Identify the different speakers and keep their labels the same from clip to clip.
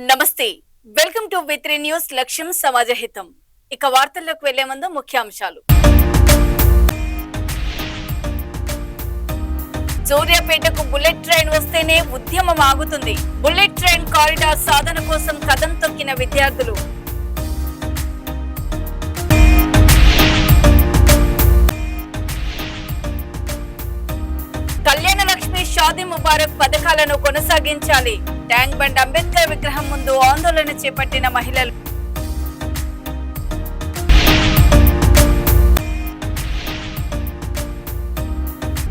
Speaker 1: నమస్తే. Welcome to వి3 news లక్ష్యం సమాజహితం. ఇక వార్తల్లోకి వెళ్లే ముందు ముఖ్యాంశాలు. సూర్యాపేటకు బుల్లెట్ ట్రైన్ వస్తేనే ఉద్యమం ఆగుతుంది. బుల్లెట్ ట్రైన్ కారిడార్ సాధన కోసం కదం తొక్కిన విద్యార్థులు. కళ్యాణ లక్ష్మి షాదీ ముబారక్ పథకాలను కొనసాగించాలి. ట్యాంక్ బండ్ అంబేద్కర్ విగ్రహం ముందు ఆందోళన చేపట్టిన మహిళలు.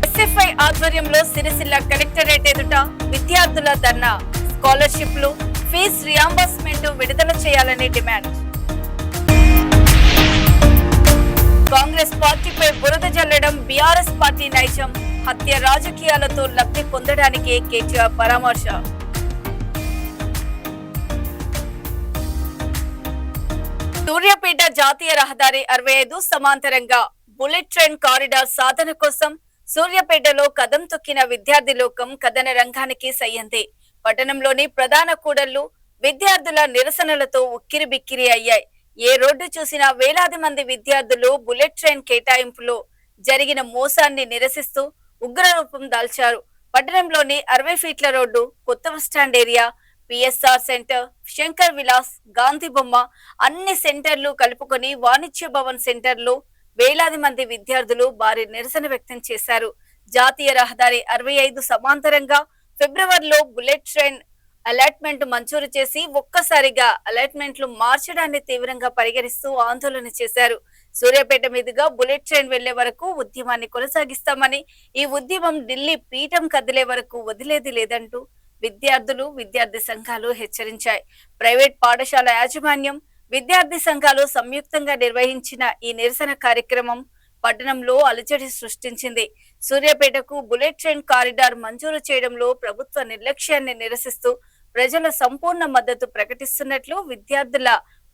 Speaker 1: ఎస్ఎఫ్ఐ ఆధ్వర్యంలో సిరిసిల్ల కలెక్టరేట్ ఎదుట విద్యార్థుల ధర్నా. స్కాలర్షిప్లు, ఫీజు రియంబర్స్మెంట్ విడుదల చేయాలని డిమాండ్. కాంగ్రెస్ పార్టీపై బురద జల్లడం బీఆర్ఎస్ పార్టీ నైజం. హత్య రాజకీయాలతో లబ్ధి పొందడానికే కేటీఆర్ పరామర్శ. సూర్యాపేట జాతీయ రహదారి 65 సమాంతరంగా బుల్లెట్ ట్రైన్ కారిడార్ సాధన కోసం సూర్యాపేటలో కదం తొక్కిన విద్యార్థి లోకం కథన రంగానికి సయ్యంది. పట్టణంలోని ప్రధాన కూడళ్లు విద్యార్థుల నిరసనలతో ఉక్కిరి బిక్కిరి అయ్యాయి. ఏ రోడ్డు చూసినా వేలాది మంది విద్యార్థులు బుల్లెట్ ట్రైన్ కేటాయింపులో జరిగిన మోసాన్ని నిరసిస్తూ ఉగ్రరూపం దాల్చారు. పట్టణంలోని 60 ఫీట్ల రోడ్డు, కొత్త bus stand area, PSR centre, Shankar Vilas, Gandhi బొమ్మ అన్ని సెంటర్లు కలుపుకొని వాణిజ్య భవన్ సెంటర్లో వేలాది మంది విద్యార్థులు భారీ నిరసన వ్యక్తం చేశారు. జాతీయ రహదారి 65 సమాంతరంగా ఫిబ్రవరిలో బుల్లెట్ ట్రైన్ అలాట్మెంట్ మంజూరు చేసి ఒక్కసారిగా అలాట్మెంట్లు మార్చడాన్ని తీవ్రంగా పరిగణిస్తూ ఆందోళన చేశారు. సూర్యాపేట మీదుగా బుల్లెట్ ట్రైన్ వెళ్లే వరకు ఉద్యమాన్ని కొనసాగిస్తామని, ఈ ఉద్యమం ఢిల్లీ పీఠం కదిలే వరకు వదిలేది లేదంటూ విద్యార్థులు, విద్యార్థి సంఘాలు హెచ్చరించాయి. ప్రైవేట్ పాఠశాల యాజమాన్యం, విద్యార్థి సంఘాలు సంయుక్తంగా నిర్వహించిన ఈ నిరసన కార్యక్రమం పట్టణంలో అలజడి సృష్టించింది. సూర్యాపేటకు బుల్లెట్ ట్రైన్ కారిడార్ మంజూరు చేయడంలో ప్రభుత్వ నిర్లక్ష్యాన్ని నిరసిస్తూ ప్రజల సంపూర్ణ మద్దతు ప్రకటిస్తున్నట్లు విద్యార్థుల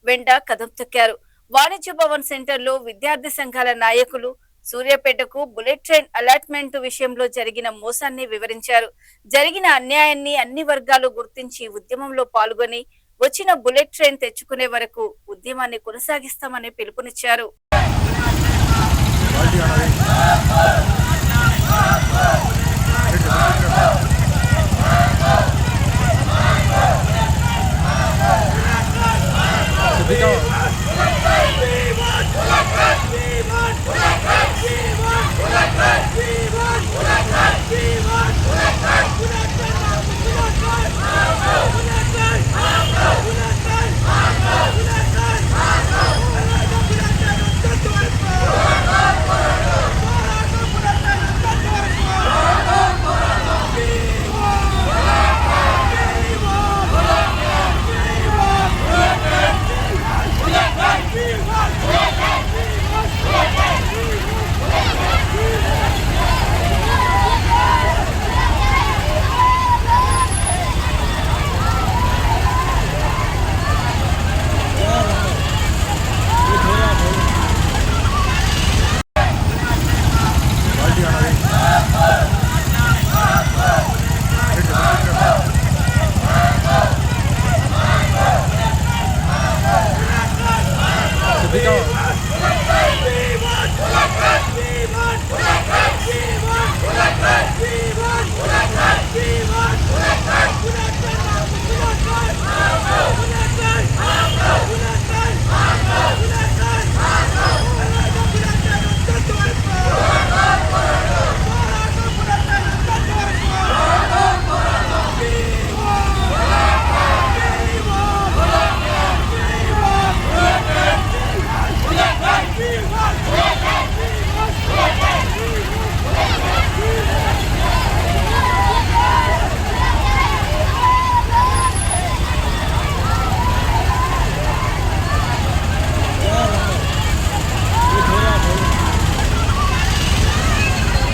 Speaker 1: వెంట కదం తొక్కారు. వాణిజ్య భవన్ సెంటర్లో విద్యార్థి సంఘాల నాయకులు సూర్యాపేటకు బుల్లెట్ ట్రైన్ అలాట్మెంట్ విషయంలో జరిగిన మోసాన్ని వివరించారు. జరిగిన అన్యాయాన్ని అన్ని వర్గాలు గుర్తించి ఉద్యమంలో పాల్గొని వచ్చిన బుల్లెట్ ట్రైన్ తెచ్చుకునే వరకు ఉద్యమాన్ని కొనసాగిస్తామని పిలుపునిచ్చారు.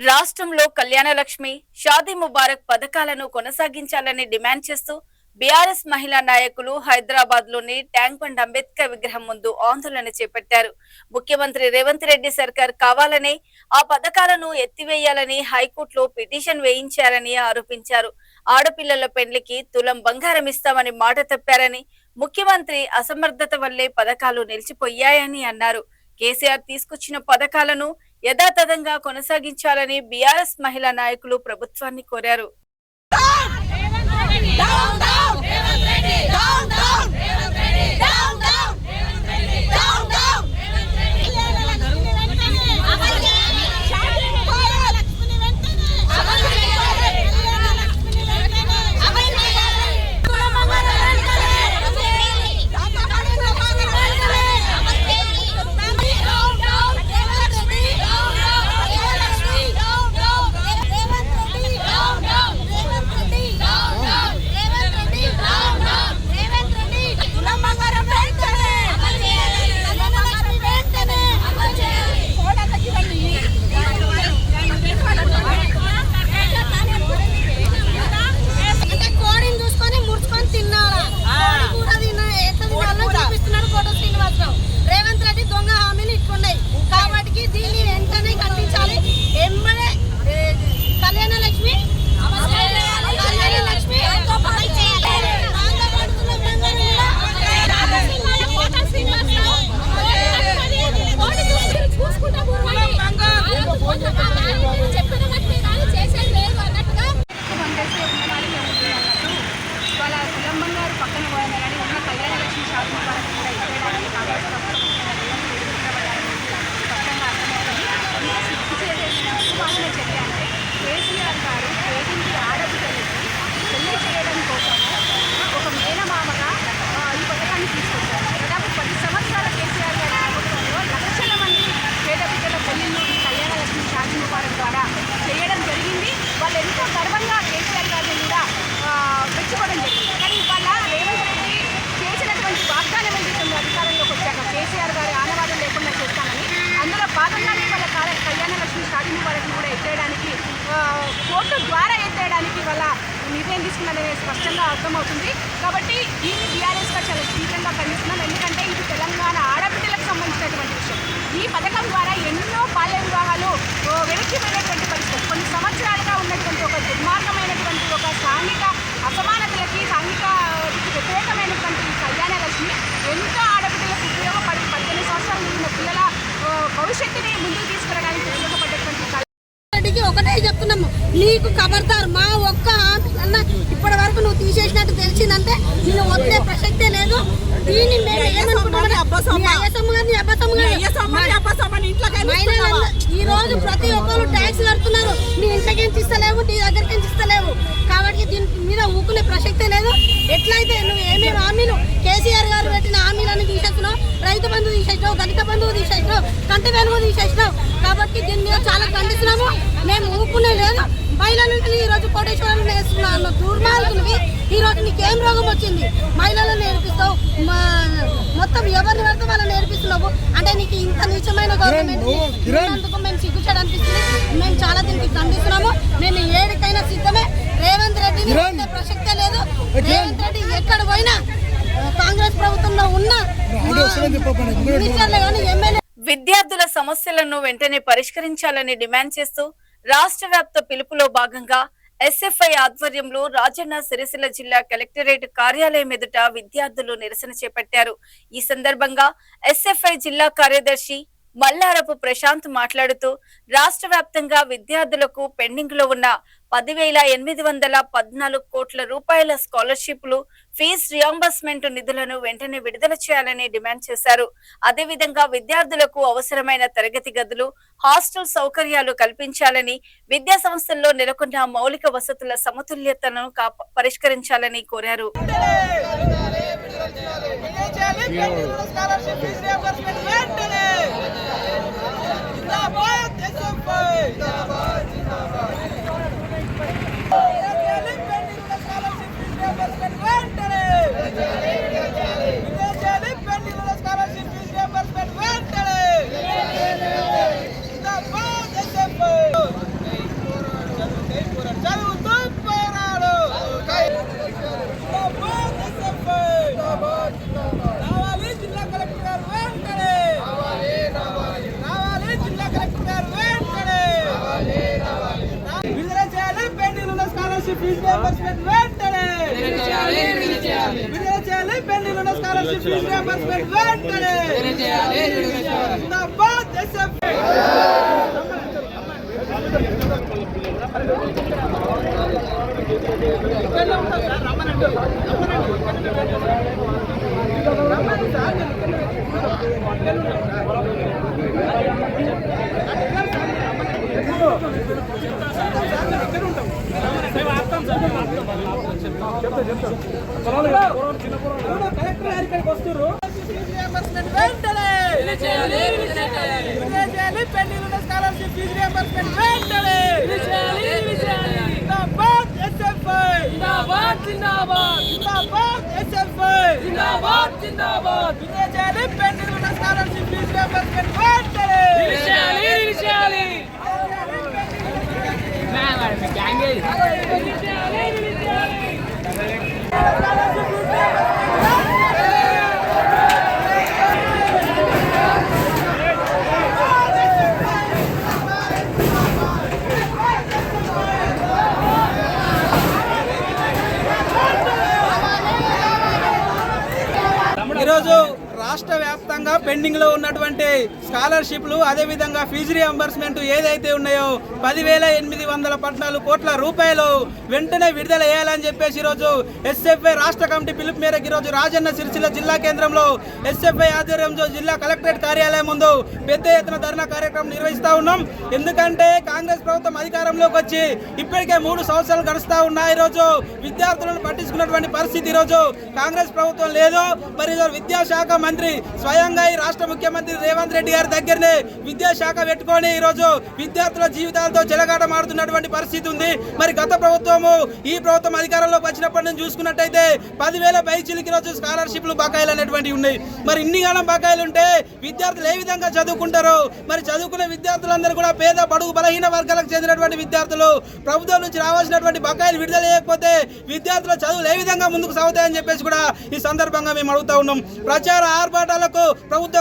Speaker 1: రాష్ట్రంలో కళ్యాణ లక్ష్మి, షాదీ ముబారక్ పథకాలను కొనసాగించాలని డిమాండ్ చేస్తూ బీఆర్ఎస్ మహిళా నాయకులు హైదరాబాద్ లోని ట్యాంక్ బండ్ అంబేద్కర్ విగ్రహం ముందు ఆందోళన చేపట్టారు. ముఖ్యమంత్రి రేవంత్ రెడ్డి సర్కార్ కావాలని ఆ పథకాలను ఎత్తివేయాలని హైకోర్టులో పిటిషన్ వేయించారని ఆరోపించారు. ఆడపిల్లల పెండ్లికి తులం బంగారం ఇస్తామని మాట తప్పారని, ముఖ్యమంత్రి అసమర్థత వల్లే పథకాలు నిలిచిపోయాయని అన్నారు. కేసీఆర్ తీసుకొచ్చిన పథకాలను యథాతథంగా కొనసాగించాలని బీఆర్ఎస్ మహిళా నాయకులు ప్రభుత్వాన్ని కోరారు.
Speaker 2: కేసీఆర్ గారు పేదింటి ఆడపిల్లలకి పెళ్లి చేయడం కోసం ఒక మేనమామగా ఈ పథకాన్ని తీసుకొచ్చారు. దాదాపు 10 సంవత్సరాల కేసీఆర్ గారి ప్రభుత్వంలో లక్షల మంది పేద బిడ్డల పెళ్లిళ్ళు ఈ కళ్యాణ లక్ష్మి షాదీ ముబారక్ ద్వారా చేయడం జరిగింది. వాళ్ళు ఎంతో గర్వంగా కేసీఆర్ గారిని కూడా మెచ్చుకోవడం జరిగింది. కానీ ఇవాళ రేవంత్ రెడ్డి చేసినటువంటి వాగ్దానం ఏదైతుందో అధికారంలోకి వచ్చాక కేసీఆర్ గారి ఆనవాదం లేకుండా చేస్తామని, అందులో భాగంగానే వాళ్ళ కళ్యాణ లక్ష్మి షాదీ ముబారక్ కూడా ఎత్తేయడానికి కోర్టు ద్వారా ఎత్తేయడానికి వాళ్ళ నిర్ణయం తీసుకున్నదని స్పష్టంగా అర్థమవుతుంది. కాబట్టి దీన్ని బీఆర్ఎస్గా చాలా తీవ్రంగా ఖండిస్తున్నాం. ఎందుకంటే ఇది తెలంగాణ ఆడబిడ్డలకు సంబంధించినటువంటి విషయం. ఈ పథకం ద్వారా ఎన్నో బాల్య వివాహాలు వెనక్కి వెళ్ళేటువంటి పరిస్థితి, కొన్ని సంవత్సరాలుగా ఉన్నటువంటి ఒక దుర్మార్గమైనటువంటి ఒక సాంఘిక అసమానతలకి సాంఘిక వ్యతిరేకమైనటువంటి ఈ కళ్యాణ లక్ష్మి ఎంతో ఆడబిడ్డలకు ఉపయోగపడి 18 సంవత్సరాలు ఉన్న పిల్లల భవిష్యత్తుని ముందుకు తీసుకురావడానికి ఉపయోగపడేటువంటి
Speaker 3: ఒకటే చెప్తున్నాము, నీకు ఖబర్దార్ మా ఒక్క హామీలన్నా ఇప్పటి వరకు నువ్వు తీసేసినట్టు తెలిసిందంటే నేను వదిలే ప్రసక్తే లేదు. దీన్ని మేము ఈ రోజు ప్రతి ఒక్కరు ట్యాక్స్ కడుతున్నారు, నీ ఇంట్లోకి ఇస్తలేవు, నీ దగ్గరికి ఇస్తలేవు. కాబట్టి దీని మీద ఊకునే ప్రసక్తే లేదు. ఎట్లయితే నువ్వు ఏమేమి హామీలు కేసీఆర్ గారు పెట్టిన హామీలను తీసేస్తున్నావు, రైతు బంధు తీసేసినావు, దళిత బంధువు తీసేసినావు, కంటి వెలుగు తీసేసినావు. కాబట్టి దీని మీద చాలా ఖండిస్తున్నాము. మేము ఊపుకునే లేదు. మహిళలను ఈరోజు కోటేశ్వరాలు నేర్చుకున్న దుర్మార్గునివి ఈరోజు నీకేం రోగం వచ్చింది? మహిళలను నేర్పిస్తావు, మొత్తం ఎవరిని పడితే వాళ్ళని నేర్పిస్తున్నావు అంటే నీకు ఇంత నీచమైన గవర్నమెంట్ అందుకు మేము సిగ్గుచాడు అనిపిస్తుంది. మేము చాలా దీనికి ఖండిస్తున్నాము. మేము ఏడికైనా సిద్ధమే. రేవంత్ రెడ్డిని ప్రసక్తే లేదు. రేవంత్ రెడ్డి ఎక్కడ పోయినా కాంగ్రెస్ ప్రభుత్వంలో ఉన్న మినిస్టర్లు కానీ ఎమ్మెల్యే
Speaker 1: విద్యార్థుల సమస్యలను వెంటనే పరిష్కరించాలని డిమాండ్ చేస్తూ రాష్ట్ర వ్యాప్త పిలుపులో భాగంగా ఎస్ఎఫ్ఐ ఆధ్వర్యంలో రాజన్న సిరిసిల్ల జిల్లా కలెక్టరేట్ కార్యాలయం ఎదుట విద్యార్థులు నిరసన చేపట్టారు. ఈ సందర్భంగా ఎస్ఎఫ్ఐ జిల్లా కార్యదర్శి మల్లారపు ప్రశాంత్ మాట్లాడుతూ రాష్ట్ర వ్యాప్తంగా విద్యార్థులకు పెండింగ్ లో ఉన్న 10,814 కోట్ల రూపాయల స్కాలర్షిప్లు, ఫీజు రియంబర్స్మెంట్ నిధులను వెంటనే విడుదల చేయాలని డిమాండ్ చేశారు. అదేవిధంగా విద్యార్థులకు అవసరమైన తరగతి గదులు, హాస్టల్ సౌకర్యాలు కల్పించాలని, విద్యా సంస్థల్లో నెలకొన్న మౌలిక వసతుల సమతుల్యతను పరిష్కరించాలని కోరారు.
Speaker 4: పెండింగ్ ఉన్న స్కాలర్షిప్ ఫీజు రియంబర్స్మెంట్ వెంటనే జిందాబాద్ ఎస్ఎఫ్ఐ కలెక్టర్ వస్తున్నారు వెంటనే పెండింగ్ ఉన్న స్కాలర్షిప్ ఫీజు రియంబర్స్మెంట్ వెంటనే జిందాబాద్ ఎస్ఎఫ్ఐ జిందాబాద్ జిందాబాద్ జిందాబాద్ ఎస్ఎఫ్ఐ జిందాబాద్ జిందాబాద్ విజయాలి పెండింగ్ ఉన్న స్కాలర్షిప్ ఫీజు రియంబర్స్మెంట్ వెంటనే విజయాలి ఈరోజు రాష్ట్ర వ్యాప్తంగా పెండింగ్లో ఉన్నటువంటి స్కాలర్షిప్లు అదేవిధంగా ఫీజు రియంబర్స్మెంట్ ఏదైతే ఉన్నాయో 10,814 కోట్ల రూపాయలు వెంటనే విడుదల చేయాలని చెప్పేసి ఈరోజు ఎస్ఎఫ్ఐ రాష్ట్ర కమిటీ పిలుపు మేరకు ఈరోజు రాజన్న సిరిసిల్ల జిల్లా కేంద్రంలో ఎస్ఎఫ్ఐ ఆధ్వర్యంలో జిల్లా కలెక్టరేట్ కార్యాలయం ముందు పెద్ద ఎత్తున ధర్నా కార్యక్రమం నిర్వహిస్తూ ఉన్నాం. ఎందుకంటే కాంగ్రెస్ ప్రభుత్వం అధికారంలోకి వచ్చి ఇప్పటికే 3 సంవత్సరాలు గడుస్తూ ఉన్నాయి. ఈరోజు విద్యార్థులను పట్టించుకున్నటువంటి పరిస్థితి ఈరోజు కాంగ్రెస్ ప్రభుత్వం లేదు. మరి విద్యాశాఖ మంత్రి స్వయంగా ఈ రాష్ట్ర ముఖ్యమంత్రి రేవంత్ రెడ్డి గారి దగ్గరనే విద్యాశాఖ పెట్టుకొని ఈరోజు విద్యార్థుల జీవితాలతో చెలగాటమాడుతున్నటువంటి పరిస్థితి ఉంది. మరి గత ప్రభుత్వము ఈ ప్రభుత్వం అధికారంలోకి వచ్చినప్పటి నుంచి చూసుకున్నట్టయితే 10,000 పైచీలకి ఈరోజు స్కాలర్షిప్లు బకాయిలు అనేటువంటివి ఉన్నాయి. మరి ఇన్ని కాలం బకాయిలు ఉంటే విద్యార్థులు ఏ విధంగా చదువుకుంటారు? మరి చదువుకునే విద్యార్థులందరూ కూడా పేద బడుగు బలహీన వర్గాలకు చెందినటువంటి విద్యార్థులు ప్రభుత్వం నుంచి రావాల్సినటువంటి బకాయిలు విడుదల చేయకపోతే విద్యార్థుల చదువులు ఏ విధంగా ముందుకు సాగుతాయని చెప్పేసి కూడా ఈ సందర్భంగా మేము అడుగుతా ఉన్నాం. ప్రచార ఆర్భాటాలకు ప్రభుత్వ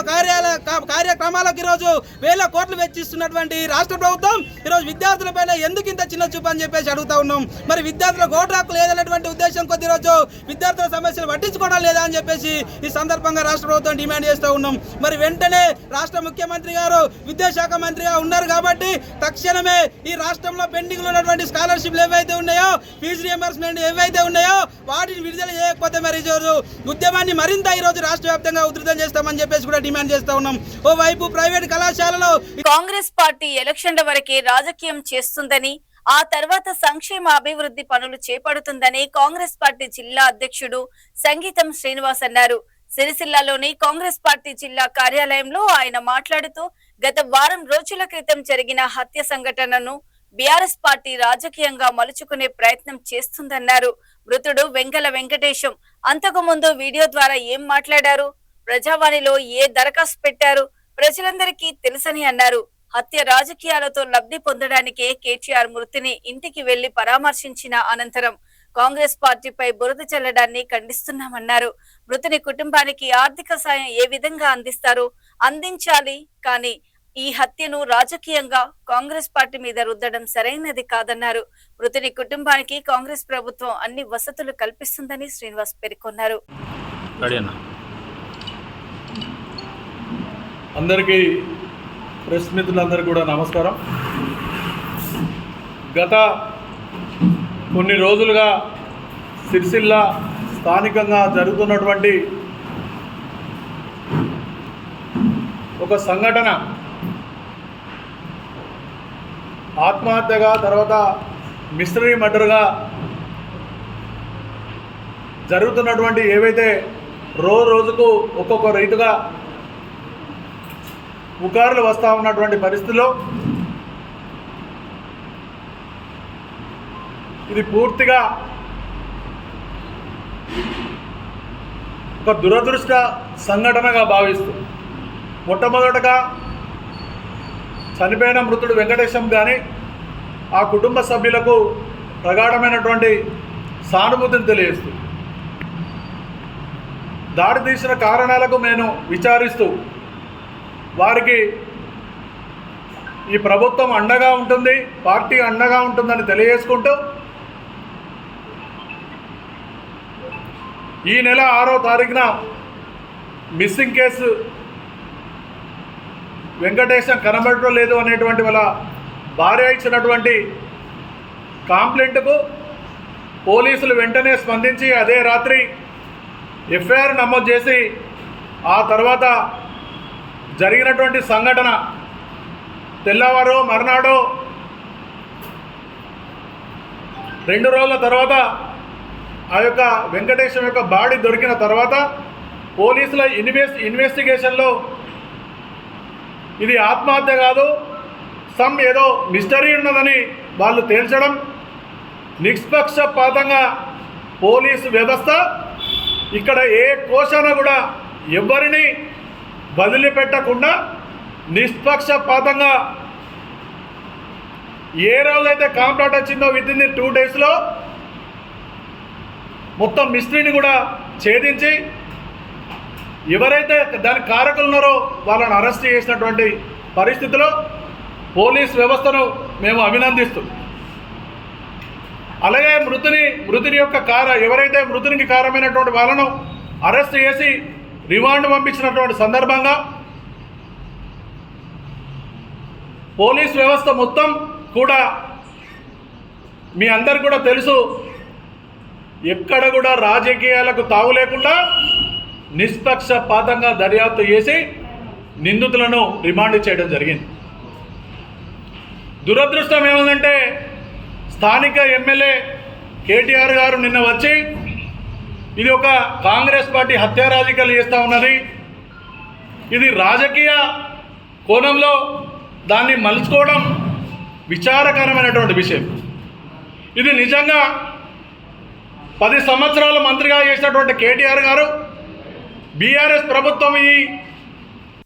Speaker 4: కార్యక్రమాలకు ఈరోజు 1,000 కోట్లు వెచ్చిస్తున్నటువంటి రాష్ట్ర ప్రభుత్వం ఈరోజు విద్యార్థులపైన ఎందుకు ఇంత చిన్న చూపు అని చెప్పేసి అడుగుతా ఉన్నాం. మరి విద్యార్థుల ఓటు హక్కు లేదనేటువంటి ఉద్దేశం కొద్ది రోజు విద్యార్థుల సమస్యలు పట్టించుకోవడం లేదా అని చెప్పేసి ఈ సందర్భంగా రాష్ట్ర ప్రభుత్వం డిమాండ్ చేస్తూ ఉన్నాం. మరి వెంటనే రాష్ట్ర ముఖ్యమంత్రి గారు విద్యాశాఖ మంత్రిగా ఉన్నారు కాబట్టి తక్షణమే ఈ రాష్ట్రంలో పెండింగ్ లో ఉన్నటువంటి స్కాలర్షిప్లు ఏవైతే ఉన్నాయో ఫీజు రియంబర్స్మెంట్ ఏవైతే ఉన్నాయో వాటిని విడుదల చేయకపోతే మరి ఉద్యమాన్ని మరింత ఈ రోజు రాష్ట్ర వ్యాప్తంగా ఉధృతం చేస్తామని చెప్పేసి కూడా డిమాండ్ చేస్తా ఉన్నాం. ఓ వైపు ప్రైవేట్ కళాశాలలో
Speaker 1: కాంగ్రెస్ పార్టీ ఎలక్షన్ల వరకే రాజకీయం చేస్తుందని ఆ తర్వాత సంక్షేమ అభివృద్ధి పనులు చేపడుతుందని కాంగ్రెస్ పార్టీ జిల్లా అధ్యక్షుడు సంగీతం శ్రీనివాస్ అన్నారు. సిరిసిల్లలోని కాంగ్రెస్ పార్టీ జిల్లా కార్యాలయంలో ఆయన మాట్లాడుతూ గత వారం రోజుల క్రితం జరిగిన హత్య సంఘటనను బీఆర్ఎస్ పార్టీ రాజకీయంగా మలుచుకునే ప్రయత్నం చేస్తుందన్నారు. మృతుడు వెంగల వెంకటేశం అంతకు ముందు వీడియో ద్వారా ఏం మాట్లాడారు, ప్రజావాణిలో ఏ దరఖాస్తు పెట్టారు ప్రజలందరికీ తెలుసని అన్నారు. హత్య రాజకీయాలతో లబ్ధి పొందడానికే కేటీఆర్ మృతిని ఇంటికి వెళ్లి పరామర్శించిన అనంతరం కాంగ్రెస్ పార్టీపై బురద చల్లడాన్ని ఖండిస్తున్నామన్నారు. మృతుని కుటుంబానికి ఆర్థిక సాయం ఏ విధంగా అందిస్తారో అందించాలి, కానీ ఈ హత్యను రాజకీయంగా కాంగ్రెస్ పార్టీ మీద రుద్దడం సరైనది కాదన్నారు. మృతుని కుటుంబానికి కాంగ్రెస్ ప్రభుత్వం అన్ని వసతులు కల్పిస్తుందని శ్రీనివాస్ పేర్కొన్నారు.
Speaker 5: అందరికీ ప్రెస్ మిత్రులందరికీ కూడా నమస్కారం. గత కొన్ని రోజులుగా సిరిసిల్ల స్థానికంగా జరుగుతున్నటువంటి ఒక సంఘటన ఆత్మహత్యగా తర్వాత మిస్టరీ మర్డర్గా జరుగుతున్నటువంటి ఏవైతే రోజుకు ఒక్కొక్క రీతిగా పుకార్లు వస్తూ ఉన్నటువంటి పరిస్థితుల్లో ఇది పూర్తిగా ఒక దురదృష్ట సంఘటనగా భావిస్తూ మొట్టమొదటగా చనిపోయిన మృతుడు వెంకటేశం కానీ ఆ కుటుంబ సభ్యులకు ప్రగాఢమైనటువంటి సానుభూతిని తెలియజేస్తూ దాడి తీసిన కారణాలకు నేను విచారిస్తూ వారికి ఈ ప్రభుత్వం అండగా ఉంటుంది, పార్టీ అండగా ఉంటుందని తెలియజేసుకుంటూ ఈ నెల 6వ తారీఖున మిస్సింగ్ కేసు వెంకటేశం కనబడటం లేదు అనేటువంటి వాళ్ళ భార్య ఇచ్చినటువంటి కంప్లైంట్కు పోలీసులు వెంటనే స్పందించి అదే రాత్రి ఎఫ్ఐఆర్ నమోదు చేసి ఆ తర్వాత జరిగినటువంటి సంఘటన తెల్లవారో మర్నాడో 2 రోజుల తర్వాత ఆ యొక్క వెంకటేశం యొక్క బాడీ దొరికిన తర్వాత పోలీసుల ఇన్వెస్టిగేషన్లో ఇది ఆత్మహత్య కాదు, సమ్ ఏదో మిస్టరీ ఉన్నదని వాళ్ళు తేల్చడం, నిష్పక్షపాతంగా పోలీసు వ్యవస్థ ఇక్కడ ఏ కోశాన కూడా ఎవరిని వదిలిపెట్టకుండా నిష్పక్షపాతంగా ఏ రోజైతే కాంప్లైంట్ వచ్చిందో వితిన్ 2 డేస్లో మొత్తం మిస్టరీని కూడా ఛేదించి ఎవరైతే దానికి కారకులు ఉన్నారో వాళ్ళని అరెస్ట్ చేసినటువంటి పరిస్థితిలో పోలీస్ వ్యవస్థను మేము అభినందిస్తాం. అలాగే మృతుని యొక్క ఎవరైతే మృతునికి కారమైనటువంటి వాళ్ళను అరెస్ట్ చేసి రిమాండ్ పంపించినటువంటి సందర్భంగా పోలీస్ వ్యవస్థ మొత్తం కూడా మీ అందరికి కూడా తెలుసు, ఎక్కడ కూడా రాజకీయాలకు తావు లేకుండా నిష్పక్షపాతంగా దర్యాప్తు చేసి నిందితులను రిమాండ్ చేయడం జరిగింది. దురదృష్టం ఏమందంటే స్థానిక ఎమ్మెల్యే కేటీఆర్ గారు నిన్న వచ్చి ఇది ఒక కాంగ్రెస్ పార్టీ హత్యా రాజకీయాలు చేస్తూ ఉన్నది, ఇది రాజకీయ కోణంలో దాన్ని మలుచుకోవడం విచారకరమైనటువంటి విషయం. ఇది నిజంగా 10 సంవత్సరాల మంత్రిగా చేసినటువంటి కేటీఆర్ గారు బీఆర్ఎస్ ప్రభుత్వం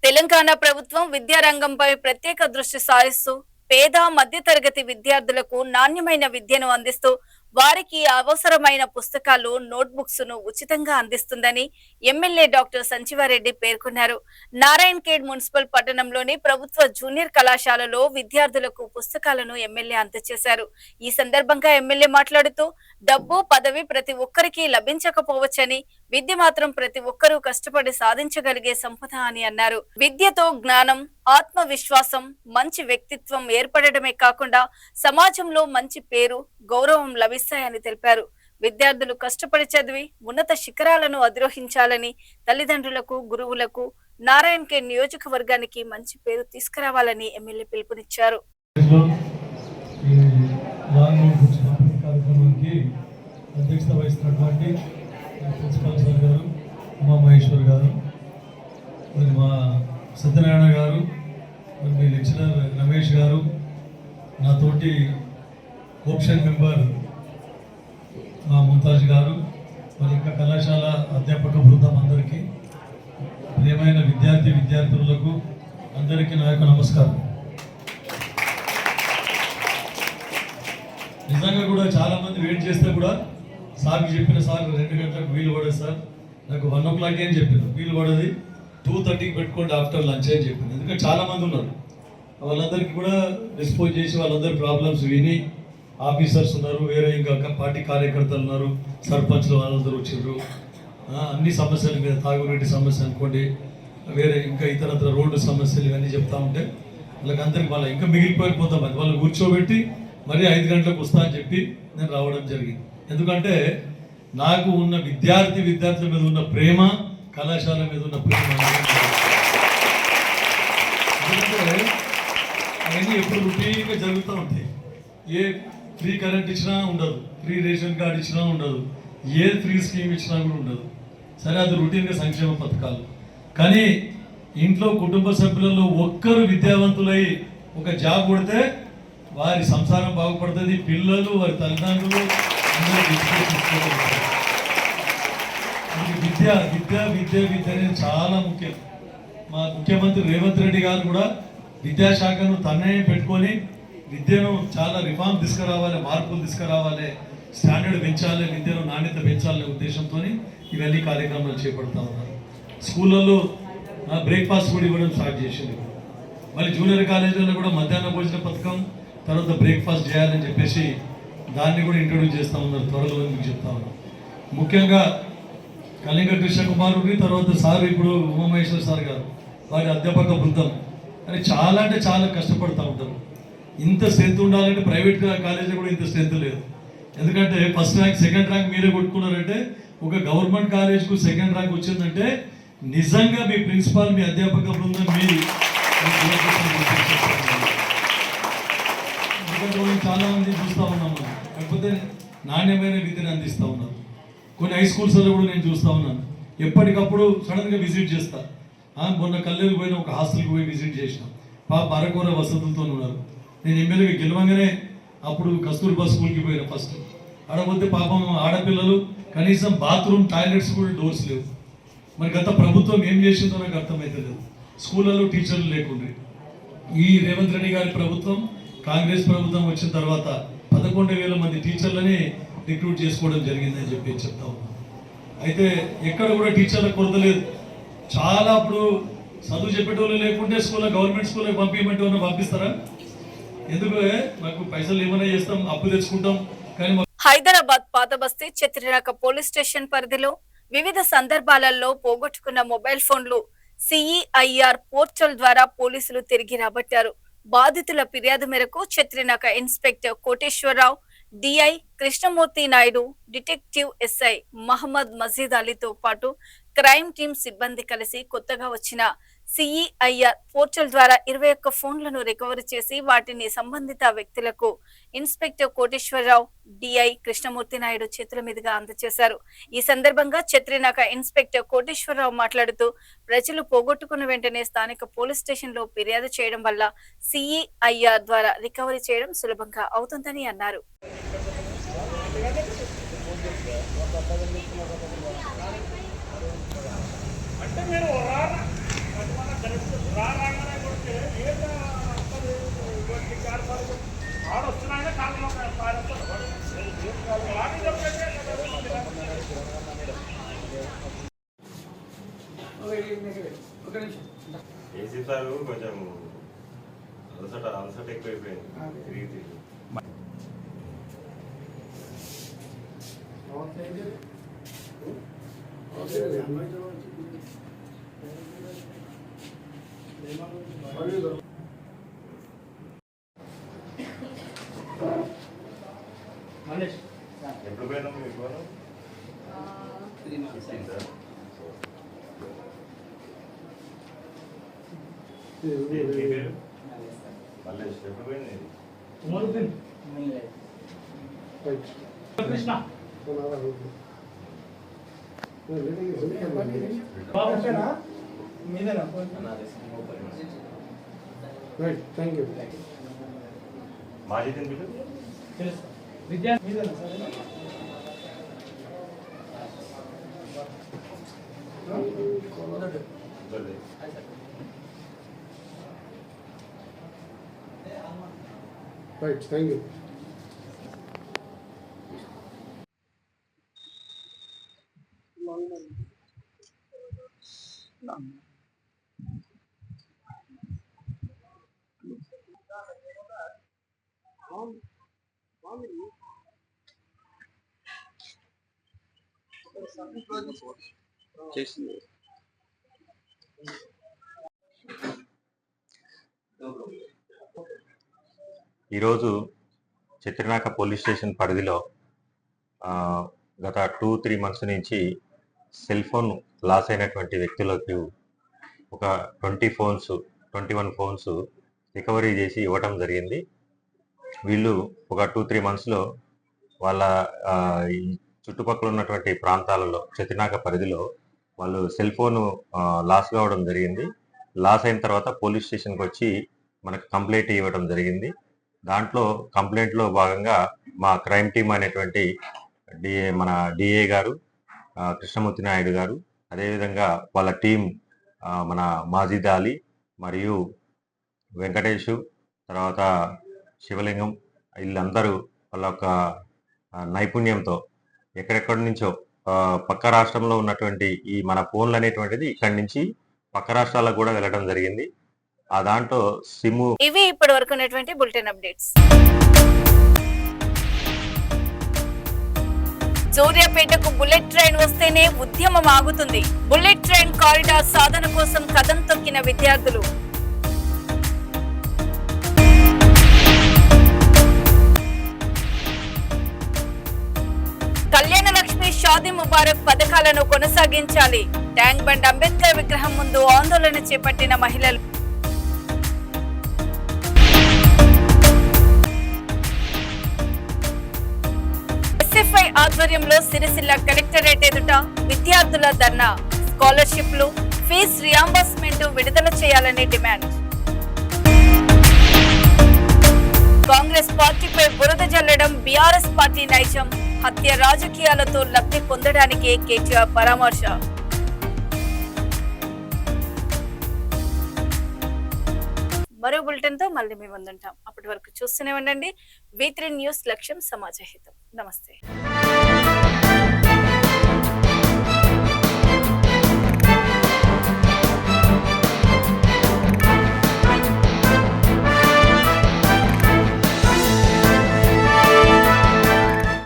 Speaker 1: తెలంగాణ ప్రభుత్వం విద్యారంగంపై ప్రత్యేక దృష్టి సారిస్తూ పేద మధ్యతరగతి విద్యార్థులకు నాణ్యమైన విద్యను అందిస్తూ వారికి అవసరమైన పుస్తకాలు నోట్బుక్స్ ను ఉచితంగా అందిస్తుందని ఎమ్మెల్యే డాక్టర్ సంజీవారెడ్డి పేర్కొన్నారు. నారాయణఖేడ్ మున్సిపల్ పట్టణంలోని ప్రభుత్వ జూనియర్ కళాశాలలో విద్యార్థులకు పుస్తకాలను ఎమ్మెల్యే అందజేశారు. ఈ సందర్భంగా ఎమ్మెల్యే మాట్లాడుతూ డబ్బు పదవి ప్రతి ఒక్కరికి లభించకపోవచ్చని, విద్య మాత్రం ప్రతి ఒక్కరూ కష్టపడి సాధించగలిగే సంపద అని అన్నారు. విద్యతో జ్ఞానం, ఆత్మవిశ్వాసం, మంచి వ్యక్తిత్వం ఏర్పడమే కాకుండా సమాజంలో మంచి పేరు, గౌరవం లభిస్తాయని తెలిపారు. విద్యార్థులు కష్టపడి చదివి ఉన్నత శిఖరాలను అధిరోహించాలని, తల్లిదండ్రులకు, గురువులకు, నారాయణఖేడ్ నియోజకవర్గానికి మంచి పేరు తీసుకురావాలని ఎమ్మెల్యే పిలుపునిచ్చారు.
Speaker 6: అధ్యక్షత వహిస్తున్నటువంటి ప్రిన్సిపల్ సార్ గారు, ఉమా మహేశ్వర్ గారు, మరి మా సత్యనారాయణ గారు, మరి మీ లెక్చరర్ రమేష్ గారు, నాతోటి కోప్షన్ మెంబర్ మా ముంతాజ్ గారు, మరి ఇంకా కళాశాల అధ్యాపక బృందం అందరికీ, ప్రియమైన విద్యార్థులకు అందరికీ నా యొక్క నమస్కారం. నిజంగా కూడా చాలామంది వెయిట్ చేస్తే కూడా సార్కి చెప్పిన సార్ 2 గంటలకు వీలు పడదు సార్, నాకు 1 o'clock అని చెప్పారు, వీలు పడది 2:30కి పెట్టుకోండి ఆఫ్టర్ లంచ్ అని చెప్పింది. ఎందుకంటే చాలామంది ఉన్నారు, వాళ్ళందరికీ కూడా డిస్పోజ్ చేసి వాళ్ళందరి ప్రాబ్లమ్స్ విని, ఆఫీసర్స్ ఉన్నారు, వేరే ఇంకా పార్టీ కార్యకర్తలు ఉన్నారు, సర్పంచ్లు వాళ్ళందరూ వచ్చారు, అన్ని సమస్యల మీద, తాగునీటి సమస్య అనుకోండి, వేరే ఇంకా ఇతరత్ర రోడ్డు సమస్యలు ఇవన్నీ చెప్తా ఉంటే వాళ్ళకందరికీ వాళ్ళ ఇంకా మిగిలిపోయిపోతాం, అది వాళ్ళు కూర్చోబెట్టి మరి 5 గంటలకు వస్తా అని చెప్పి నేను రావడం జరిగింది. ఎందుకంటే నాకు ఉన్న విద్యార్థుల మీద ఉన్న ప్రేమ, కళాశాల మీద ఉన్న ప్రేమ, ఎందుకంటే అవన్నీ ఎప్పుడు రొటీన్గా జరుగుతూ ఉంటాయి. ఏ ఫ్రీ కరెంట్ ఇచ్చినా ఉండదు, ఫ్రీ రేషన్ కార్డు ఇచ్చినా ఉండదు, ఏ ఫ్రీ స్కీమ్ ఇచ్చినా కూడా ఉండదు. సరే, అది రొటీన్గా సంక్షేమ పథకాలు. కానీ ఇంట్లో కుటుంబ సభ్యులలో ఒక్కరు విద్యావంతులై ఒక జాబ్ కొడితే వారి సంసారం బాగుపడుతుంది, పిల్లలు, వారి తల్లిదండ్రులు అందరూ విద్య అనేది చాలా ముఖ్యం. మా ముఖ్యమంత్రి రేవంత్ రెడ్డి గారు కూడా విద్యాశాఖను తన్నే పెట్టుకొని విద్యను చాలా రిఫార్మ్ తీసుకురావాలి, మార్పులు తీసుకురావాలి, స్టాండర్డ్ పెంచాలి, విద్యను నాణ్యత పెంచాలనే ఉద్దేశంతో ఇవన్నీ కార్యక్రమాలు చేపడతా ఉన్నారు. స్కూళ్ళల్లో బ్రేక్ఫాస్ట్ కూడా ఇవ్వడం స్టార్ట్ చేసింది. మళ్ళీ జూనియర్ కాలేజీలలో కూడా మధ్యాహ్న భోజన పథకం, తర్వాత బ్రేక్ఫాస్ట్ చేయాలని చెప్పేసి దాన్ని కూడా ఇంట్రొడ్యూస్ చేస్తూ ఉన్నారు. త్వరలో మీకు చెప్తా ఉన్నాం. ముఖ్యంగా కళింగ కృష్ణకుమారుని, తర్వాత సార్ ఇప్పుడు ఉమామహేశ్వర్ సార్ గారు, వారి అధ్యాపక బృందం అని చాలా అంటే చాలా కష్టపడుతూ ఉంటారు. ఇంత స్ట్రెంత్ ఉండాలంటే ప్రైవేట్ కాలేజీలో కూడా ఇంత స్ట్రెంత్ లేదు. ఎందుకంటే ఫస్ట్ ర్యాంక్ సెకండ్ ర్యాంక్ మీరే కొట్టుకున్నారంటే, ఒక గవర్నమెంట్ కాలేజ్కు సెకండ్ ర్యాంక్ వచ్చిందంటే నిజంగా మీ ప్రిన్సిపాల్, మీ అధ్యాపక బృందం ఎందుకంటే మనం చాలా మంది చూస్తూ ఉన్నాం. కాకపోతే నాణ్యమైన విద్యను అందిస్తూ ఉన్నారు. కొన్ని హై స్కూల్స్లో కూడా నేను చూస్తూ ఉన్నాను. ఎప్పటికప్పుడు సడన్గా విజిట్ చేస్తా. మొన్న కల్లెలు పోయిన ఒక హాస్టల్కి పోయి విజిట్ చేసిన, అరకొర వసతులతో ఉన్నారు. నేను ఎమ్మెల్యేగా గెలవంగానే అప్పుడు కస్తూర్బా స్కూల్కి పోయిన ఫస్ట్. ఆడపోతే పాపం ఆడపిల్లలు కనీసం బాత్రూమ్ టాయిలెట్స్ కూడా డోర్స్ లేవు. మరి గత ప్రభుత్వం ఏం చేసిందో నాకు అర్థమవుతలేదు. స్కూళ్ళలో టీచర్లు లేకుండా ఈ రేవంత్ రెడ్డి గారి ప్రభుత్వం, కాంగ్రెస్ ప్రభుత్వం వచ్చిన తర్వాత 11,000 మంది టీచర్లని రిక్రూట్ చేసుకోవడం జరిగిందని చెప్పి చెప్తా ఉన్నాను. అయితే ఎక్కడ కూడా టీచర్ల కొరత లేదు. చాలా అప్పుడు చదువు చెప్పేటోళ్ళు లేకుంటే స్కూల్లో, గవర్నమెంట్ స్కూల్లో పంపించమంటే ఏమన్నా పంపిస్తారా? ఎందుకు మాకు పైసలు ఏమైనా చేస్తాం, అప్పు తెచ్చుకుంటాం. కానీ
Speaker 1: హైదరాబాద్ పాతబస్తీ చిత్రనాక పోలీస్ స్టేషన్ పరిధిలో వివిధ సందర్భాలలో పోగొట్టుకున్న మొబైల్ ఫోన్లు సిఈఐఆర్ పోర్టల్ ద్వారా పోలీసులు తిరిగి రాబట్టారు. బాధితుల ఫిర్యాదు మేరకు చిత్రనాక inspector Koteswararao, DI Krishnamurthy Naidu, detective SI Mohammed Majeed అలీతో పాటు క్రైమ్ టీం సిబ్బంది కలిసి కొత్తగా వచ్చిన సిఈఐఆర్ పోర్టల్ ద్వారా 21 ఫోన్లను రికవరీ చేసి వాటిని సంబంధిత వ్యక్తులకు ఇన్స్పెక్టర్ కోటేశ్వరరావు, డిఐ కృష్ణమూర్తి నాయుడు చేతుల మీదుగా అందజేశారు. ఈ సందర్భంగా చిత్రనాక ఇన్స్పెక్టర్ కోటేశ్వరరావు మాట్లాడుతూ, ప్రజలు పోగొట్టుకున్న వెంటనే స్థానిక పోలీస్ స్టేషన్ లో ఫిర్యాదు చేయడం వల్ల సిఈఐఆర్ ద్వారా రికవరీ చేయడం సులభంగా అవుతుందని అన్నారు.
Speaker 7: ఏసీ సార్ కొంచెం అలసట ఎక్కువైపోయింది తిరిగి. ఎప్పుడు పోయినా మీకు మల్లేష్ ఎప్పుడు పోయింది?
Speaker 4: కృష్ణ
Speaker 7: మాజీ తిని
Speaker 4: విద్యా
Speaker 8: Right, thank you.
Speaker 7: ఈరోజు చిత్రనాక పోలీస్ స్టేషన్ పరిధిలో గత 2-3 మంత్స్ నుంచి సెల్ ఫోన్ లాస్ అయినటువంటి వ్యక్తులకు ఒక 21 ఫోన్స్ రికవరీ చేసి ఇవ్వటం జరిగింది. వీళ్ళు ఒక 2-3 మంత్స్లో వాళ్ళ చుట్టుపక్కల ఉన్నటువంటి ప్రాంతాలలో చిత్రనాక పరిధిలో వాళ్ళు సెల్ ఫోన్ లాస్ కావడం జరిగింది. లాస్ అయిన తర్వాత పోలీస్ స్టేషన్కి వచ్చి మనకు కంప్లైంట్ ఇవ్వడం జరిగింది. దాంట్లో కంప్లైంట్లో భాగంగా మా క్రైమ్ టీమ్ అనేటువంటి మన డిఏ గారు, కృష్ణమూర్తి నాయుడు గారు, అదేవిధంగా వాళ్ళ టీం మన మాజిద్ అలీ మరియు వెంకటేషు, తర్వాత శివలింగం, వీళ్ళందరూ వాళ్ళ యొక్క నైపుణ్యంతో ఎక్కడెక్కడి నుంచో పక్క రాష్ట్రంలో ఉన్నటువంటి ఈ మన ఫోన్లు అనేటువంటిది ఇక్కడి నుంచి పక్క రాష్ట్రాలకు కూడా వెళ్ళడం జరిగింది. ఆ దాంట్లో సిమ్.
Speaker 1: ఇవి ఇప్పటి వరకు ఉన్నటువంటి బులెటిన్ అప్డేట్స్. సూర్యాపేటకు బుల్లెట్ ట్రైన్ వస్తేనే ఉద్యమం ఆగుతుంది. బుల్లెట్ ట్రైన్ కారిడార్ సాధన కోసం కదం తొక్కిన విద్యార్థులు. కళ్యాణ లక్ష్మి షాదీ ముబారక్ పథకాలను కొనసాగించాలి. ట్యాంక్ బండ్ అంబేద్కర్ విగ్రహం ముందు ఆందోళన చేపట్టిన మహిళలు. ఎస్ఎఫ్ఐ ఆధ్వర్యంలో సిరిసిల్ల కలెక్టరేట్ ఎదుట విద్యార్థుల ధర్నా. స్కాలర్షిప్లు, ఫీజు రియంబర్స్మెంట్ విడుదల చేయాలని డిమాండ్. కాంగ్రెస్ పార్టీపై బురద జల్లడం బీఆర్ఎస్ పార్టీ నైజం. హత్య రాజకీయాలతో లబ్ధి పొందడానికే కేటీఆర్ పరామర్శ. మరో బులెటిన్ తో మళ్ళీ మీ ముందుంటాం. అప్పటి వరకు చూస్తూనే ఉండండి. V3 న్యూస్, లక్ష్యం సమాజ హితం. నమస్తే.